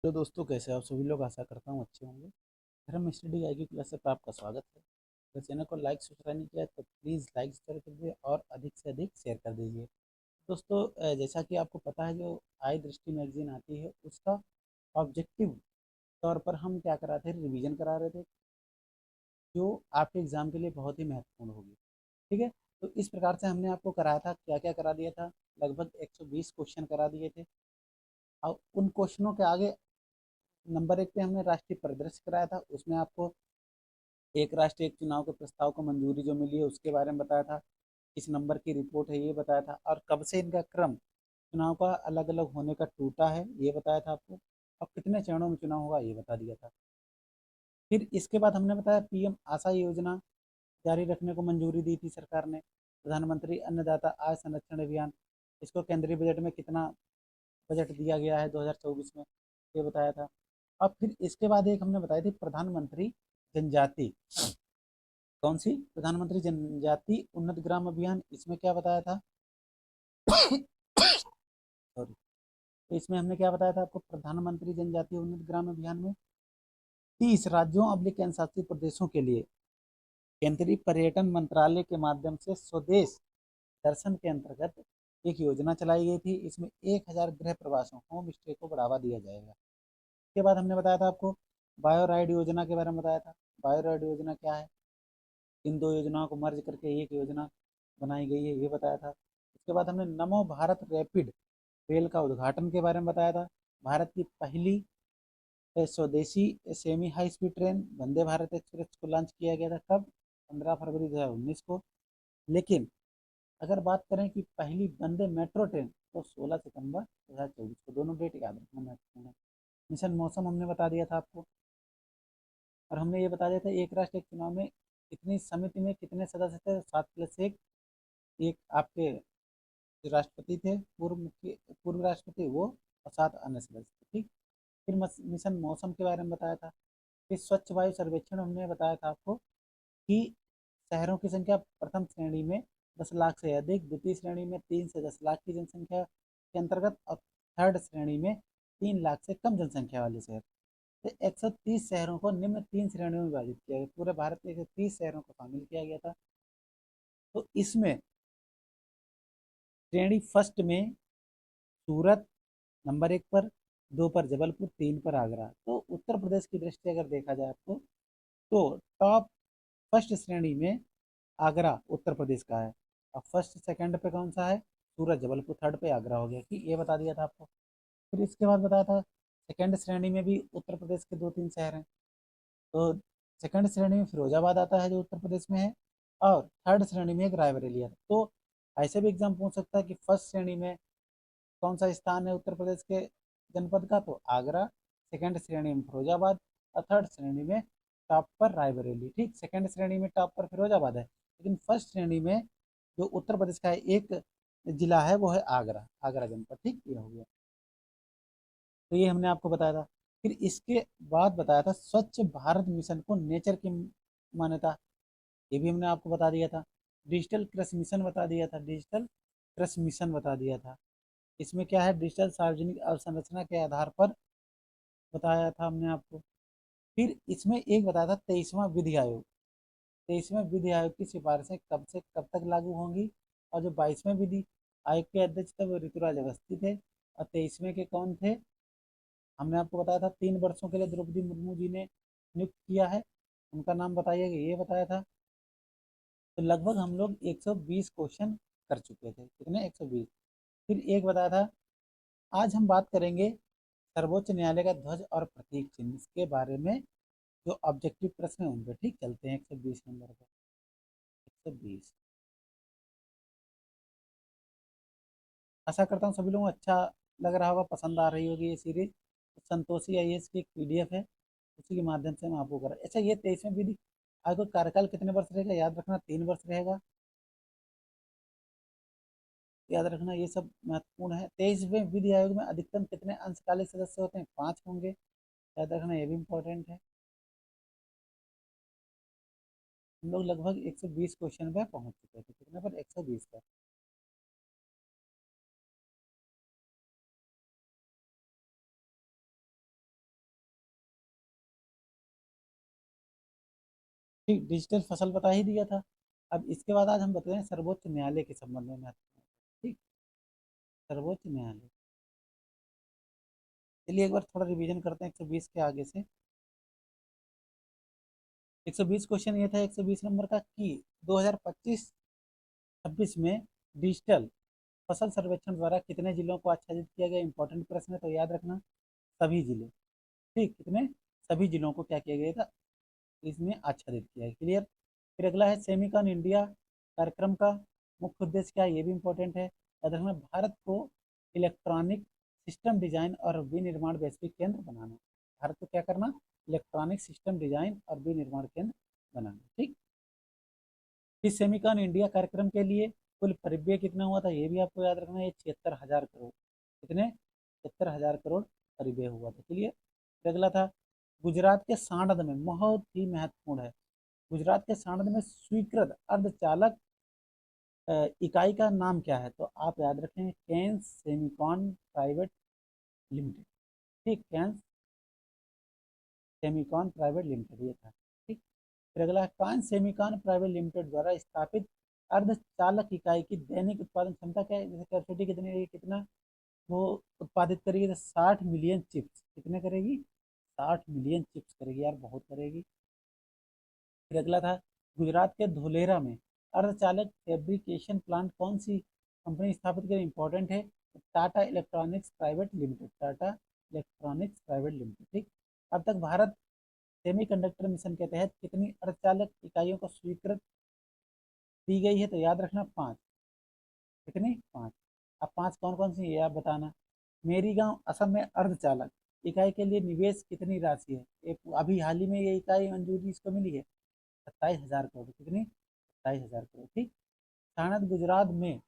Hello दोस्तों, कैसे आप सभी लोग? आशा करता हूँ अच्छे होंगे। धर्म स्टडी आई की क्लास से आपका स्वागत है। अगर चैनल को लाइक सब्सक्राइब नहीं किया है तो प्लीज़ लाइक शेयर कर दीजिए और अधिक से अधिक शेयर कर दीजिए। दोस्तों, जैसा कि आपको पता है, जो आई दृष्टि मैगजीन आती है उसका ऑब्जेक्टिव तौर पर हम क्या करा थे, रिवीजन करा रहे थे, जो आपके एग्जाम के लिए बहुत ही महत्वपूर्ण होगी। ठीक है। तो इस प्रकार से हमने आपको कराया था, क्या क्या करा दिया था। लगभग 120 क्वेश्चन करा दिए थे। और उन क्वेश्चनों के आगे नंबर एक पे हमने राष्ट्रीय परिदृश्य कराया था। उसमें आपको एक राष्ट्र एक चुनाव के प्रस्ताव को मंजूरी जो मिली है उसके बारे में बताया था। किस नंबर की रिपोर्ट है ये बताया था, और कब से इनका क्रम चुनाव का अलग अलग होने का टूटा है ये बताया था आपको। और कितने चरणों में चुनाव होगा ये बता दिया था। फिर इसके बाद हमने बताया पीएम आशा योजना जारी रखने को मंजूरी दी थी सरकार ने। प्रधानमंत्री अन्नदाता आय संरक्षण अभियान, इसको केंद्रीय बजट में कितना बजट दिया गया है 2024 में, ये बताया था। अब फिर इसके बाद एक हमने बताई थी प्रधानमंत्री जनजाति, कौन सी? प्रधानमंत्री जनजाति उन्नत ग्राम अभियान। इसमें क्या बताया था? सॉरी। तो इसमें हमने क्या बताया था आपको? प्रधानमंत्री जनजाति उन्नत ग्राम अभियान में 30 राज्यों अब्लिक केंद्र शासित प्रदेशों के लिए केंद्रीय पर्यटन मंत्रालय के माध्यम से स्वदेश दर्शन के अंतर्गत एक योजना चलाई गई थी। इसमें 1000 गृह प्रवासों होम स्टे को बढ़ावा दिया जाएगा। इसके बाद हमने बताया था आपको बायो राइड योजना के बारे में बताया था। बायो राइड योजना क्या है? इन दो योजनाओं को मर्ज करके एक योजना बनाई गई है, ये बताया था। उसके बाद हमने नमो भारत रैपिड रेल का उद्घाटन के बारे में बताया था। भारत की पहली स्वदेशी semi high speed train Vande Bharat express को लॉन्च किया गया था। कब? 15 फरवरी 2019 को। लेकिन अगर बात करें कि पहली वंदे मेट्रो ट्रेन, तो 16 सितंबर 2024 को। दोनों डेट याद रखना महत्वपूर्ण है। मिशन मौसम हमने बता दिया था आपको। और हमने ये बता दिया था एक राष्ट्र एक चुनाव में कितनी समिति में कितने सदस्य थे, 7+1। एक आपके जो राष्ट्रपति थे, पूर्व राष्ट्रपति वो, और 7 अन्य सदस्य। ठीक। फिर मिशन मौसम के बारे में बताया था। फिर स्वच्छ वायु सर्वेक्षण हमने बताया था आपको कि शहरों की संख्या प्रथम श्रेणी में 10 लाख से अधिक, द्वितीय श्रेणी में 3 से 10 लाख की जनसंख्या के अंतर्गत, और थर्ड श्रेणी में 3 लाख से कम जनसंख्या वाले शहर। तो 130 शहरों को निम्न 3 श्रेणियों में विभाजित किया गया। पूरे भारत में 130 शहरों को शामिल किया गया था। तो इसमें श्रेणी फर्स्ट में सूरत नंबर 1 पर, 2 पर जबलपुर, 3 पर आगरा। तो उत्तर प्रदेश की दृष्टि अगर देखा जाए आपको, तो टॉप फर्स्ट श्रेणी में आगरा उत्तर प्रदेश का है। और फर्स्ट सेकंड पे कौन सा है? सूरत जबलपुर, थर्ड पे आगरा हो गया। कि ये बता दिया था आपको। फिर इसके बाद बताया था सेकंड श्रेणी में भी उत्तर प्रदेश के 2-3 शहर हैं। तो सेकंड श्रेणी में फिरोजाबाद आता है जो उत्तर प्रदेश में है। और थर्ड श्रेणी में एक रायबरेली है। तो ऐसे भी एग्जाम पूछ सकता है कि फर्स्ट श्रेणी में कौन सा स्थान है उत्तर प्रदेश के जनपद का, तो आगरा। सेकंड श्रेणी में फिरोजाबाद। और थर्ड श्रेणी में टॉप पर रायबरेली। ठीक। सेकंड श्रेणी में टॉप पर फिरोजाबाद है, लेकिन फर्स्ट श्रेणी में जो उत्तर प्रदेश का एक जिला है वो है आगरा, आगरा जनपद। ठीक, ये हो गया। तो ये हमने आपको बताया था। फिर इसके बाद बताया था स्वच्छ भारत मिशन को नेचर की मान्यता, ये भी हमने आपको बता दिया था। डिजिटल कृषि मिशन बता दिया था, डिजिटल कृषि मिशन बता दिया था। इसमें क्या है? डिजिटल सार्वजनिक अवसंरचना के आधार पर बताया था हमने आपको। फिर इसमें एक बताया था 23वां विधि आयोग। 23वें विधि आयोग की सिफारिशें कब से कब तक लागू होंगी। और जो 22वें विधि आयोग के अध्यक्ष थे वो ऋतुराज अवस्थी थे। और 23वें के कौन थे? हमने आपको बताया था 3 वर्षों के लिए द्रौपदी मुर्मू जी ने नियुक्त किया है। उनका नाम बताइएगा, ये बताया था। तो लगभग हम लोग 120 क्वेश्चन कर चुके थे। कितने? 120। फिर एक बताया था आज हम बात करेंगे सर्वोच्च न्यायालय का ध्वज और प्रतीक चिन्ह के बारे में, जो ऑब्जेक्टिव प्रश्न है उन पर। ठीक, चलते हैं 120 नंबर पर। 120। आशा करता हूँ सभी लोगों को अच्छा लग रहा होगा, पसंद आ रही होगी ये सीरीज। संतोषी आईएएस की एक पीडीएफ है, उसी के माध्यम से हम आपको कर। अच्छा, ये 23वें विधि आयोग का कार्यकाल कितने वर्ष रहेगा? याद रखना, 3 वर्ष रहेगा। याद रखना, ये सब महत्वपूर्ण है। 23वें विधि आयोग में अधिकतम कितने अंशकालिक सदस्य होते हैं? 5 होंगे। याद रखना, ये भी इंपॉर्टेंट है। हम लोग लगभग 120 क्वेश्चन पे पहुंच चुके थे। कितने पर? 120 पर। ठीक, डिजिटल फसल बता ही दिया था। अब इसके बाद आज हम बताते हैं सर्वोच्च न्यायालय के संबंध में महत्वपूर्ण। ठीक, सर्वोच्च न्यायालय, चलिए एक बार थोड़ा रिवीजन करते हैं 120 के आगे से। 120 क्वेश्चन ये था 120 नंबर का कि 2025-26 में डिजिटल फसल सर्वेक्षण द्वारा कितने जिलों को आच्छादित किया गया। इंपॉर्टेंट प्रश्न है तो याद रखना, सभी जिले। ठीक, कितने, सभी जिलों को क्या किया गया था, इसमें आच्छादित किया है। क्लियर। फिर अगला है सेमिकॉन इंडिया कार्यक्रम का मुख्य उद्देश्य क्या है, ये भी इंपॉर्टेंट है, याद रखना। भारत को इलेक्ट्रॉनिक सिस्टम डिजाइन और विनिर्माण वैश्विक केंद्र बनाना। भारत को क्या करना, इलेक्ट्रॉनिक सिस्टम डिजाइन और विनिर्माण केंद्र बनाना। ठीक, इस सेमिकॉन इंडिया कार्यक्रम के लिए कुल परिव्यय कितना हुआ था, ये भी आपको याद रखना है, 76,000 करोड़। कितने, 76,000 करोड़ परिव्यय हुआ था। क्लियर। अगला था गुजरात के सांड में, बहुत ही महत्वपूर्ण है, गुजरात के सांड में स्वीकृत अर्धचालक इकाई का नाम क्या है, तो आप याद रखें कैंस सेमिकॉन प्राइवेट लिमिटेड। ठीक, कैंस सेमिकॉन प्राइवेट लिमिटेड ये था। ठीक, फिर अगला कान सेमिकॉन प्राइवेट लिमिटेड द्वारा स्थापित अर्धचालक इकाई की दैनिक उत्पादन क्षमता क्या है, जैसे कैपेसिटी कितनी है, कितना वो उत्पादित करेगी, तो 60 मिलियन चिप्स। कितने करेगी, 60 मिलियन चिप्स करेगी यार, बहुत करेगी। फिर अगला था गुजरात के धोलेरा में अर्धचालक फैब्रिकेशन प्लांट कौन सी कंपनी स्थापित करेगी, इंपॉर्टेंट है, Tata electronics private limited, Tata electronics private limited. ठीक, अब तक भारत सेमीकंडक्टर मिशन के तहत कितनी अर्धचालक इकाइयों को स्वीकृत दी गई है, तो याद रखना 5। कितनी, 5। अब 5 कौन कौन सी है आप बताना। मेरी गांव असम में अर्धचालक इकाई के लिए निवेश कितनी राशि है, एक अभी हाल ही में ये इकाई मंजूरी इसको मिली है, 27,000 करोड़। कितनी, 27,000 करोड़। ठीक, सानंद गुजरात में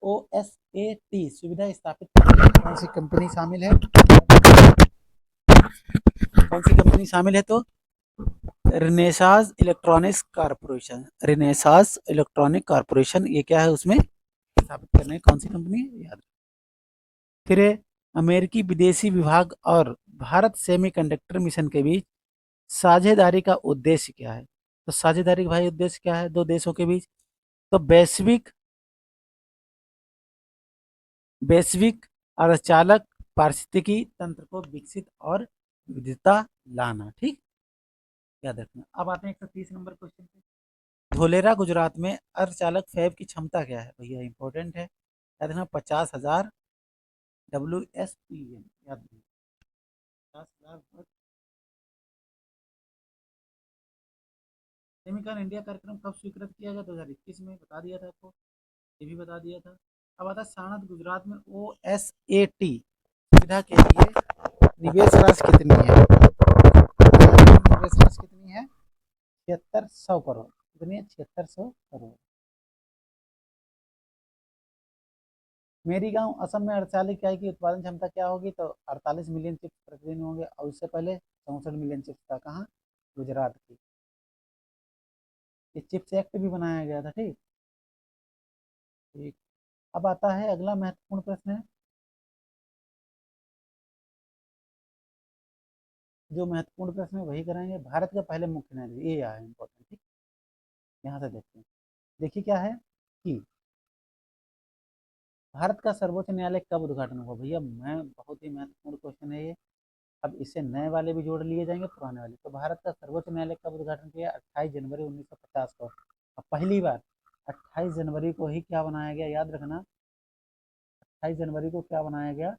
OSAT सुविधा स्थापित करने में कौन सी कंपनी शामिल है, कौन सी कंपनी शामिल है, तो रिनेसास इलेक्ट्रॉनिक्स कारपोरेशन, रिनेसास इलेक्ट्रॉनिक कारपोरेशन, ये क्या है उसमें स्थापित करने कौन सी कंपनी है, याद। फिर अमेरिकी विदेशी विभाग और भारत सेमीकंडक्टर मिशन के बीच साझेदारी का उद्देश्य क्या है, तो साझेदारी का भाई उद्देश्य क्या है दो देशों के बीच, तो वैश्विक वैश्विक अर्धचालक पारिस्थितिकी तंत्र को विकसित और विविधता लाना। ठीक, याद रखना। अब आते हैं 130 नंबर क्वेश्चन पे। धोलेरा गुजरात में अर्धचालक फैब की क्षमता क्या है भैया, इंपॉर्टेंट है, याद रखना 50,000 WSPM, याद रखना 50,000। सेमिकॉन इंडिया कार्यक्रम कब स्वीकृत किया गया, 2021 में, बता दिया था आपको, ये भी बता दिया था। अब आता है सानद गुजरात में OSAT सुविधा के लिए निवेश राशि कितनी है, निवेश राशि कितनी है, 7600 करोड़। कितनी है, 7600 करोड़। मेरी गांव असम में 48 इकाई की उत्पादन क्षमता क्या होगी, तो 48 मिलियन चिप्स प्रतिदिन होंगे, और उससे पहले 64 मिलियन चिप्स था, कहाँ, गुजरात की। ये चिप्स एक्ट भी बनाया गया था। ठीक, ठीक। अब आता है अगला महत्वपूर्ण प्रश्न है, जो महत्वपूर्ण प्रश्न है वही कराएंगे। भारत के पहले मुख्य न्यायाधीश, ये है इंपॉर्टेंट। ठीक, यहाँ से देखते हैं, देखिए क्या है कि भारत का सर्वोच्च न्यायालय कब उद्घाटन हुआ, भैया मैं, बहुत ही महत्वपूर्ण क्वेश्चन है ये। अब इससे नए वाले भी जोड़ लिए जाएंगे, पुराने वाले। तो भारत का सर्वोच्च न्यायालय कब उद्घाटन किया, 28 जनवरी 1950 को। अब पहली बार 28 जनवरी को ही क्या बनाया गया, याद रखना, 28 जनवरी को क्या बनाया गया,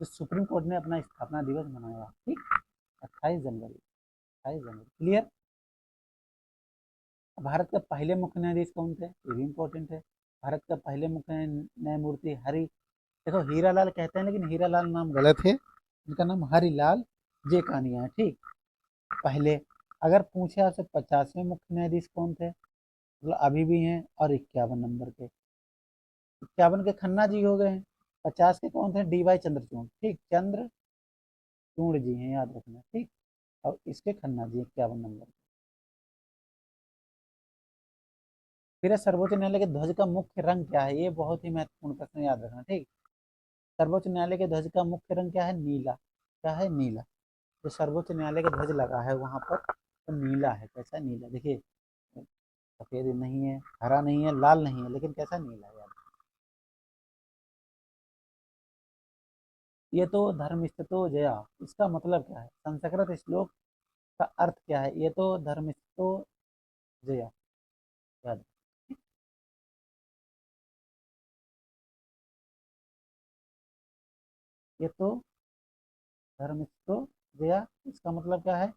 जो सुप्रीम कोर्ट ने अपना स्थापना दिवस मनाया। ठीक, 28 जनवरी, 28 जनवरी। क्लियर। भारत के पहले मुख्य न्यायाधीश कौन थे, ये भी इंपॉर्टेंट है। भारत का पहले मुख्य न्यायमूर्ति हरि, देखो हीरालाल कहते हैं लेकिन हीरालाल नाम गलत है, इनका नाम हरिलाल जे कानिया है। ठीक, पहले अगर पूछे आपसे 50वें मुख्य न्यायाधीश कौन थे, मतलब अभी भी हैं, और 51 नंबर के, 51 के खन्ना जी हो गए हैं। 50 के कौन थे, DY चंद्रचूड़। ठीक, चंद्रचूड़ जी हैं, याद रखना। ठीक, और इसके खन्ना जी 51 नंबर। फिर सर्वोच्च न्यायालय के ध्वज का मुख्य रंग क्या है, ये बहुत ही महत्वपूर्ण प्रश्न, याद रखना। ठीक, सर्वोच्च न्यायालय के ध्वज का मुख्य रंग क्या है, नीला। क्या है, नीला। जो सर्वोच्च न्यायालय का ध्वज लगा है वहां पर, तो नीला है, कैसा, नीला। देखिए सफेद नहीं है, हरा नहीं है, लाल नहीं है, लेकिन कैसा नीला है यार? ये तो धर्मस्थतो जया, इसका मतलब क्या है? संस्कृत श्लोक का अर्थ क्या है? ये तो धर्मस्थतो जया, याद। ये तो धर्मस्थतो जया, इसका मतलब क्या है?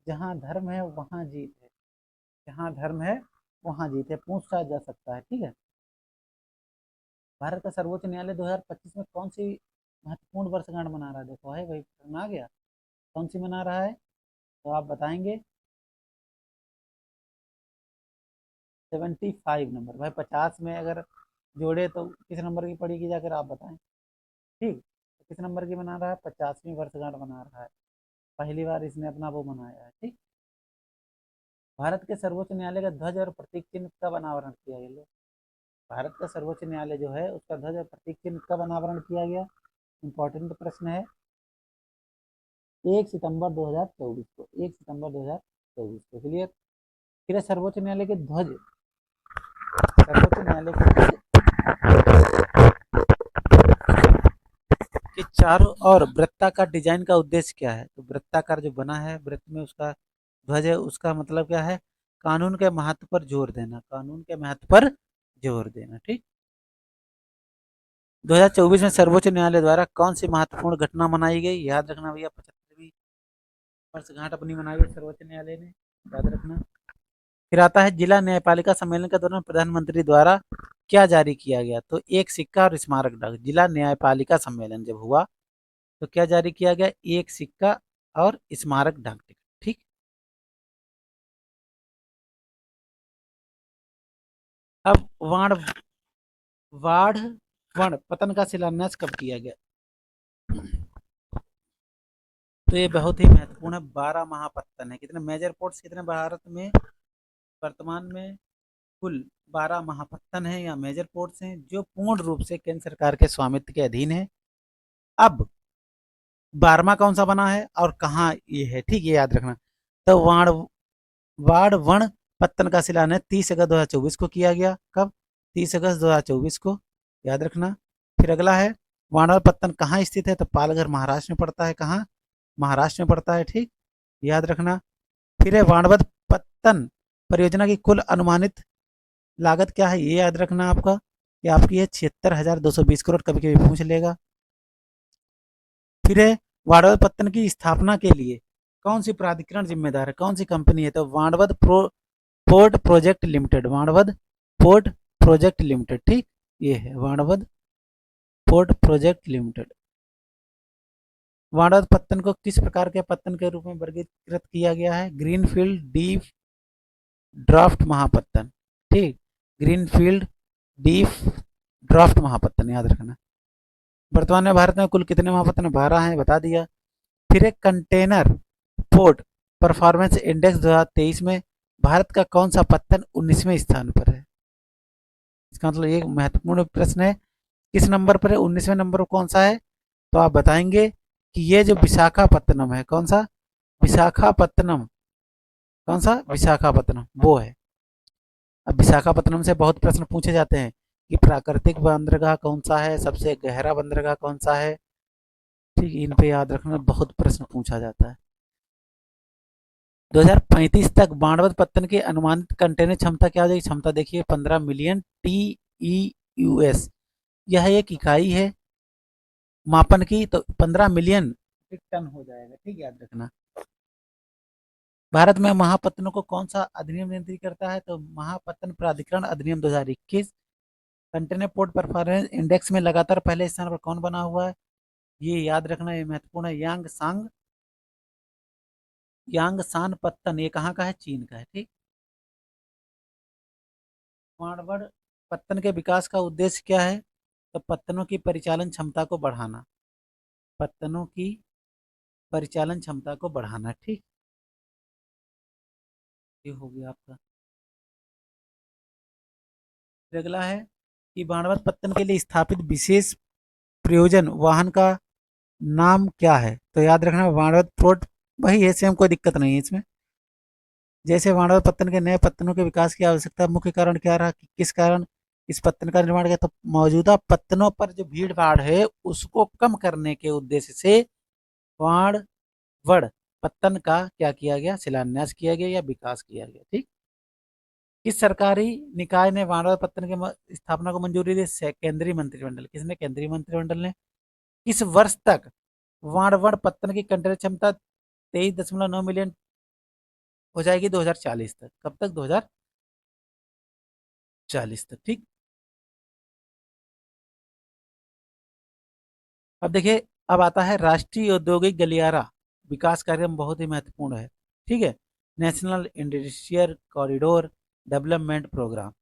जहाँ धर्म है वहाँ जीत है। जहाँ धर्म है वहाँ जीत है, पूछा जा सकता है, ठीक है। भारत का सर्वोच्च न्यायालय 2025 में कौन सी महत्वपूर्ण वर्षगांठ मना रहा है? देखो है भाई, आ गया। कौन सी मना रहा है? तो आप बताएंगे। 75 नंबर। भाई 50 में अगर जोड़े तो किस नंबर की पड़ेगी जाकर आप बताएं। ठीक, तो किस नंबर की मना रहा है? 50वीं वर्षगांठ मना रहा है। पहली बार इसने अपना वो मनाया है, ठीक। भारत के सर्वोच्च न्यायालय का ध्वज और प्रतीक चिन्ह कब अनावरण किया गया? भारत का सर्वोच्च न्यायालय जो है उसका ध्वज और प्रतीक चिन्ह कब अनावरण किया गया? इंपॉर्टेंट प्रश्न है। 1 सितंबर 2024 को, 1 सितंबर 2024 को, क्लियर। फिर सर्वोच्च न्यायालय के ध्वज, सर्वोच्च न्यायालय के चारों ओर वृत्ताकार डिजाइन का उद्देश्य क्या है? तो वृत्ताकार जो बना है, वृत्त में उसका ध्वज है, उसका मतलब क्या है? कानून के महत्व पर जोर देना, कानून के महत्व पर जोर देना, ठीक। 2024 में सर्वोच्च न्यायालय द्वारा कौन सी महत्वपूर्ण घटना मनाई गई? याद रखना भैया, 75वीं वर्षगांठ अपनी मनाई है सर्वोच्च न्यायालय ने, याद रखना। फिर आता है जिला न्यायपालिका सम्मेलन के दौरान प्रधानमंत्री द्वारा क्या जारी किया गया? तो एक सिक्का और स्मारक डाक। जिला न्यायपालिका सम्मेलन जब हुआ तो क्या जारी किया गया? एक सिक्का और स्मारक डाक टिकट, ठीक। अब वाढ़ वण पतन का शिलान्यास कब किया गया? तो ये बहुत ही महत्वपूर्ण है। 12 महापत्तन है। कितने मेजर पोर्ट्स कितने भारत में वर्तमान में? कुल 12 महापत्तन है या मेजर पोर्ट्स हैं जो पूर्ण रूप से केंद्र सरकार के स्वामित्व के अधीन है। अब 12वां कौन सा बना है और कहाँ ये है, ठीक, ये याद रखना। तो वाड़ वण पत्तन का शिलान्यास 30 अगस्त 2024 को किया गया। कब? 30 अगस्त 2024 को, याद रखना। फिर अगला है वाणवर पत्तन कहाँ स्थित है? तो पालघर महाराष्ट्र में पड़ता है। कहाँ? महाराष्ट्र में पड़ता है, ठीक, याद रखना। फिर है वाणवद पत्तन परियोजना की कुल अनुमानित लागत क्या है? ये याद रखना आपका, कि आपकी है 76,220 करोड़, कभी कभी पूछ लेगा। फिर है वाणवद पत्तन की स्थापना के लिए कौन सी प्राधिकरण जिम्मेदार है? कौन सी कंपनी है? तो वाणवद पोर्ट प्रोजेक्ट लिमिटेड, वाणवद पोर्ट प्रोजेक्ट लिमिटेड, ठीक, ये है वाणवद पोर्ट प्रोजेक्ट लिमिटेड। वाणवद पत्तन को किस प्रकार के पत्तन के रूप में वर्गीकृत किया गया है? ग्रीनफील्ड डीप ड्राफ्ट महापत्तन, ठीक, ग्रीनफील्ड डीप ड्राफ्ट महापत्तन, याद रखना। वर्तमान में भारत में कुल कितने महापत्तन? 12 हैं, बता दिया। फिर एक कंटेनर पोर्ट परफॉर्मेंस इंडेक्स 2023 में भारत का कौन सा पत्तन 19वें स्थान पर है? इसका मतलब एक महत्वपूर्ण प्रश्न है, किस नंबर पर है? 19वें नंबर पर कौन सा है? तो आप बताएंगे कि ये जो विशाखापत्तनम है, कौन सा? विशाखापत्तनम, कौन सा? विशाखापत्तनम, वो है। अब विशाखापत्तनम से बहुत प्रश्न पूछे जाते हैं कि प्राकृतिक बंदरगाह कौन सा है, सबसे गहरा बंदरगाह कौन सा है, ठीक, इन पे याद रखना, बहुत प्रश्न पूछा जाता है। 2035 तक बाणवत पत्तन की अनुमानित कंटेनर क्षमता क्या हो जाएगी? क्षमता देखिए 15 मिलियन TEUS, यह एक इकाई है मापन की, तो 15 मिलियन टन हो जाएगा, ठीक, याद रखना। भारत में महापत्तनों को कौन सा अधिनियम नियंत्रित करता है? तो महापत्तन प्राधिकरण अधिनियम 2021। कंटेनर पोर्ट परफॉर्मेंस इंडेक्स में लगातार पहले स्थान पर कौन बना हुआ है? ये याद रखना, ये महत्वपूर्ण है। यांगसान पत्तन, ये कहाँ का है? चीन का है, ठीक। मारवाड़ पत्तन के विकास का उद्देश्य क्या है? तो पत्तनों की परिचालन क्षमता को बढ़ाना, पत्तनों की परिचालन क्षमता को बढ़ाना, ठीक, ये हो गया आपका। फिर अगला है कि बाणवत पत्तन के लिए स्थापित विशेष प्रयोजन वाहन का नाम क्या है? तो याद रखना बाणवत प्रोट, वही है सेम, कोई दिक्कत नहीं है इसमें। जैसे मानव पत्तन के नए पत्तनों के विकास की आवश्यकता मुख्य कारण क्या रहा, कि किस कारण इस पत्तन का निर्माण किया, तो मौजूदा पत्तनों पर जो भीड़ भाड़ है उसको कम करने के उद्देश्य से वाणवड़ पत्तन का क्या किया गया, शिलान्यास किया गया या विकास किया गया। ठीक, किस सरकारी निकाय ने वाणवड़ पत्तन के स्थापना को मंजूरी दी, केंद्रीय मंत्रिमंडल। किसने, केंद्रीय मंत्रिमंडल ने। किस वर्ष तक वाणवड़ पत्तन की कंटेनर क्षमता 23.9 मिलियन हो जाएगी, 2040 तक। कब तक, 2040 तक। ठीक, अब देखिए, अब आता है राष्ट्रीय औद्योगिक गलियारा विकास कार्यक्रम, बहुत ही महत्वपूर्ण है। ठीक है, national industrial corridor development programme.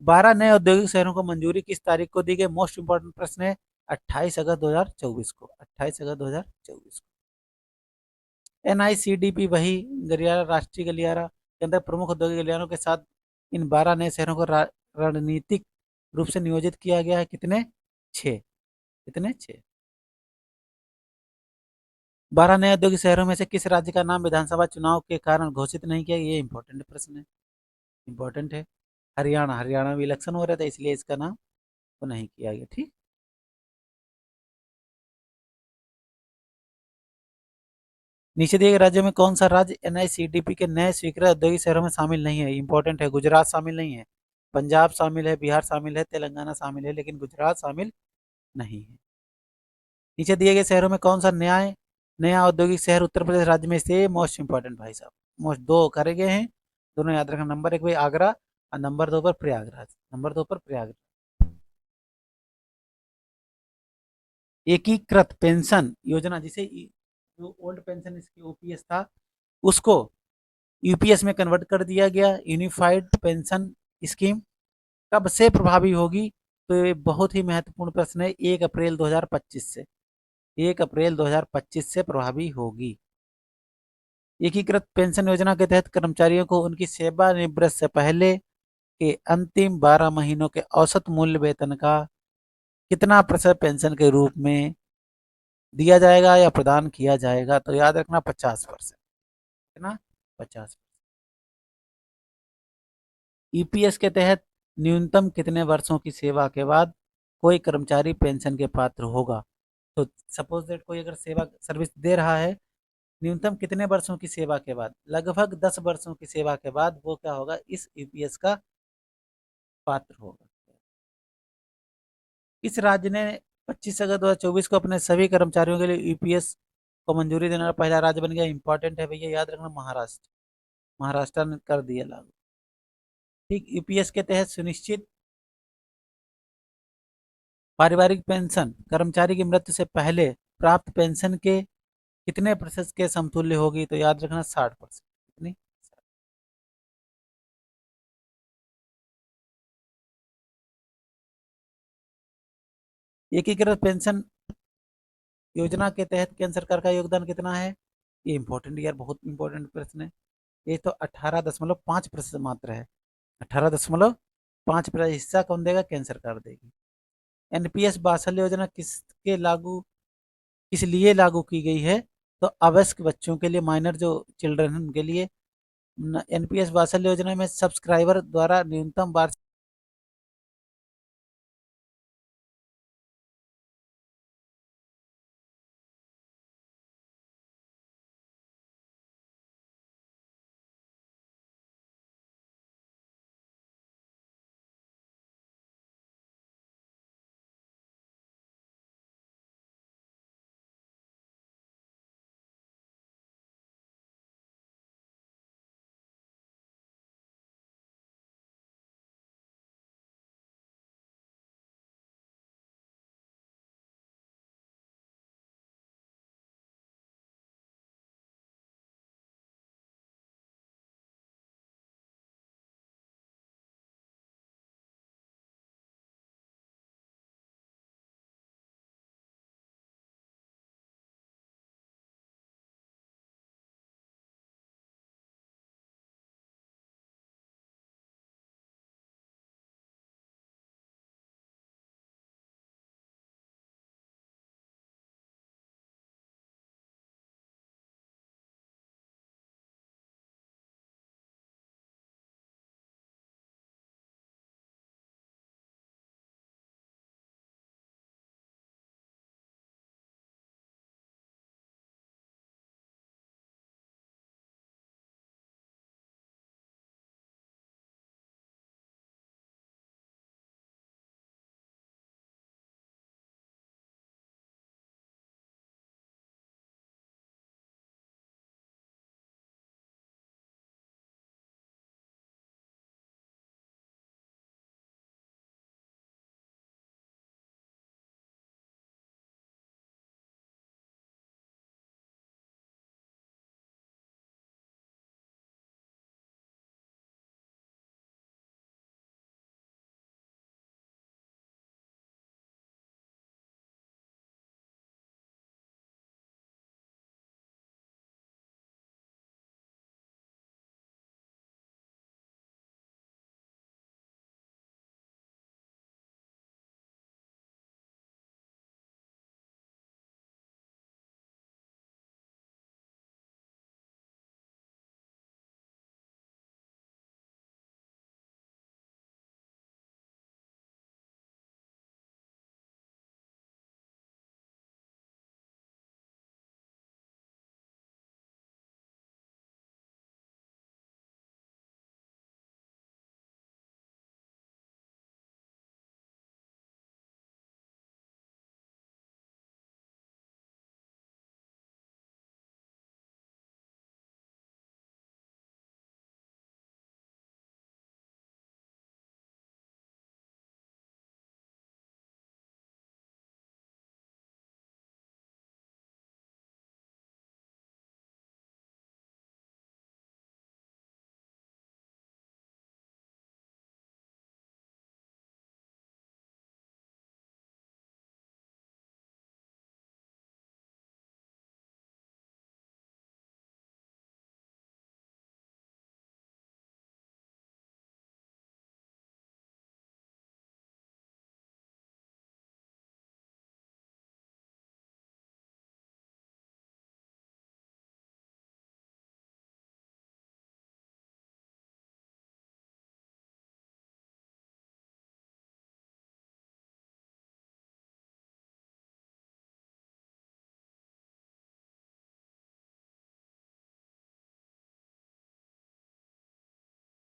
12 नए औद्योगिक शहरों को मंजूरी किस तारीख को दी गई, मोस्ट इंपोर्टेंट प्रश्न है, 28 अगस्त 2024 को, 28 अगस्त 2024 को। NICDP वही गलियारा, राष्ट्रीय गलियारा के अंदर प्रमुख औद्योगिक गलियारों के साथ इन 12 नए शहरों को रणनीतिक रूप से नियोजित किया गया है। कितने, 6। कितने, 6। 12 नए औद्योगिक शहरों में से किस राज्य का नाम विधानसभा चुनाव के कारण घोषित नहीं किया, ये इंपॉर्टेंट प्रश्न है, इंपॉर्टेंट है। हरियाणा, हरियाणा में इलेक्शन हो रहा था इसलिए इसका नाम तो नहीं किया गया। ठीक, नीचे दिए गए राज्यों में कौन सा राज्य NICDP के नए स्वीकृत औद्योगिक शहरों में शामिल नहीं है, इंपॉर्टेंट है। गुजरात शामिल नहीं है, पंजाब शामिल है, बिहार शामिल है, तेलंगाना शामिल है, लेकिन गुजरात शामिल नहीं है। नीचे दिए गए शहरों में कौन सा नया औद्योगिक शहर उत्तर प्रदेश राज्य में से, मोस्ट इंपॉर्टेंट भाई साहब, मोस्ट दो करे गए हैं, दोनों याद रखना। नंबर 1 भाई आगरा और नंबर 2 पर प्रयागराज, नंबर 2 पर प्रयागराज। एकीकृत पेंशन योजना, जिसे जो ओल्ड पेंशन इसकी OPS था उसको यूपीएस में कन्वर्ट कर दिया गया, यूनिफाइड पेंशन स्कीम। कब से प्रभावी होगी, तो ये बहुत ही महत्वपूर्ण प्रश्न है, 1 अप्रैल 2025 से, 1 अप्रैल 2025 से प्रभावी होगी। एकीकृत पेंशन योजना के तहत कर्मचारियों को उनकी सेवानिवृत्ति से पहले के अंतिम 12 महीनों के औसत मूल्य वेतन का कितना प्रतिशत पेंशन के रूप में दिया जाएगा या प्रदान किया जाएगा, तो याद रखना 50%। कितना, 50। ईपीएस के तहत न्यूनतम कितने वर्षों की सेवा के बाद कोई कर्मचारी पेंशन के पात्र होगा, तो सपोज दैट कोई अगर सेवा सर्विस दे रहा है, न्यूनतम कितने वर्षों की सेवा के बाद, लगभग 10 वर्षों की सेवा के बाद वो क्या होगा, इस ईपीएस का पात्र होगा। किस राज्य ने 25 अगस्त 2024 को अपने सभी कर्मचारियों के लिए ईपीएस को मंजूरी देने वाला पहला राज्य बन गया, इंपॉर्टेंट है भैया, याद रखना, महाराष्ट्र। महाराष्ट्र ने कर दिया लागू। ठीक, ईपीएस के तहत सुनिश्चित पारिवारिक पेंशन कर्मचारी की मृत्यु से पहले प्राप्त पेंशन के कितने प्रतिशत के समतुल्य होगी, तो याद रखना 60%। कितनी, एकीकृत पेंशन योजना के तहत केंद्र सरकार का योगदान कितना है, ये इंपॉर्टेंट यार, बहुत इंपॉर्टेंट प्रश्न है। ये तो 18.5% मात्र है, 18.5% हिस्सा कौन देगा, केंद्र सरकार देगी। एनपीएस वात्सल्य योजना किस लिए लागू की गई है, तो अवयस्क बच्चों के लिए, माइनर जो चिल्ड्रन है उनके लिए। एनपीएस वात्सल्य योजना में सब्सक्राइबर द्वारा न्यूनतम वार्षिक